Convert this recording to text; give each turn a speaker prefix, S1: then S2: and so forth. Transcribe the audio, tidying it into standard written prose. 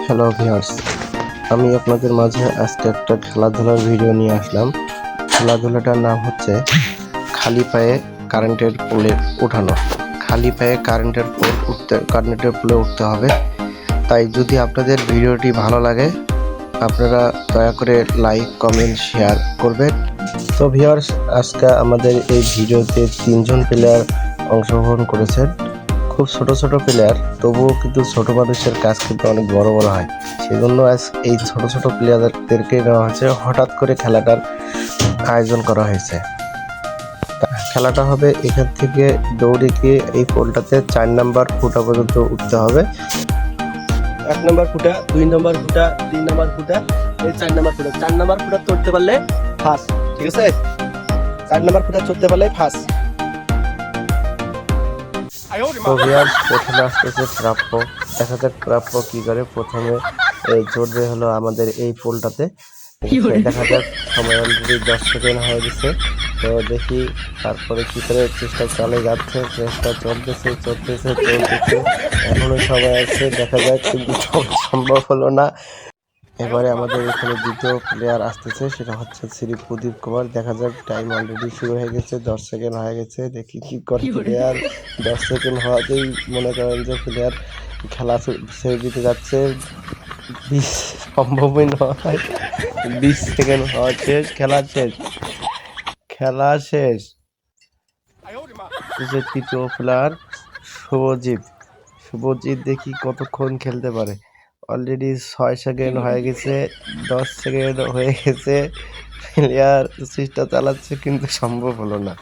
S1: Hello viewers, আমি আপনাদের মাঝে আজকে একটা খেলাধুলার ভিডিও নিয়ে আসলাম। খেলাধুলাটার নাম হচ্ছে খালি পায়ে কারেন্টের পোলে উঠানো। খালি পায়ে কারেন্টের পোলে উঠতে হবে। তাই যদি আপনাদের ভিডিওটি ভালো লাগে আপনারা দয়া করে লাইক, কমেন্ট, শেয়ার করবেন। তো ভিউয়ার্স, আজকে আমাদের এই ভিডিওতে 3জন প্লেয়ার অংশগ্রহণ করেছেন। খুব ছোট ছোট প্লেয়ার, তবুও কিন্তু ছোট মানুষের কাজ কিন্তু অনেক বড় বড় হয়। সেজন্য আজ এই ছোট ছোট প্লেয়ারদেরকে নেওয়া হয়েছে। হঠাৎ করে খেলাটার আয়োজন করা হয়েছে। খেলাটা হবে এখান থেকে দৌড়ে গিয়ে এই পোলটাতে 4 নাম্বার ফুটা পর্যন্ত উঠতে হবে।
S2: 1 নাম্বার ফুটা, 2 নাম্বার ফুটা, 3 নাম্বার ফুটা, এই 4 নাম্বার ফুটা। 4 নাম্বার ফুটা চড়তে পারলে ফার্স্ট, ঠিক আছে? 4 নাম্বার ফুটা চড়তে পারলে ফার্স্ট।
S1: তো ভিউয়ার্স, প্রথমে আসতেছে প্রাপ্য। দেখা যাক প্রাপ্য কি করে। প্রথমে চড়বে হলো আমাদের এই পোলটাতে। দেখা যাক, সময় অলরেডি 10 সেকেন্ড হয়ে গেছে। তো দেখি তারপরে কি করে চেষ্টা চালিয়ে যাচ্ছে। চেষ্টা চলতেছে। এখনো সময় আছে, দেখা যাক, কিন্তু সম্ভব হলো না। এবারে আমাদের এখানে দ্বিতীয় প্লেয়ার আসতেছে, সেটা হচ্ছে শ্রী প্রদীপ কুমার। দেখা যাক, টাইম অলরেডি শুরু হয়ে গেছে, 10 সেকেন্ড হয়ে গেছে। দেখি কি করে প্লেয়ার। 10 সেকেন্ড হওয়াতেই মনে করেন যে প্লেয়ার খেলা ছেড়ে দিতে যাচ্ছে। 20 সম্ভবই নয়। 20 সেকেন্ড হওয়া শেষ, খেলা শেষ। যে তৃতীয় প্লেয়ার শুভজিৎ দেখি কতক্ষণ খেলতে পারে। অলরেডি 6 সেকেন্ড হয়ে গেছে, 10 সেকেন্ড হয়ে গেছে। প্লেয়ার চেষ্টা চালাচ্ছে কিন্তু সম্ভব হলো না।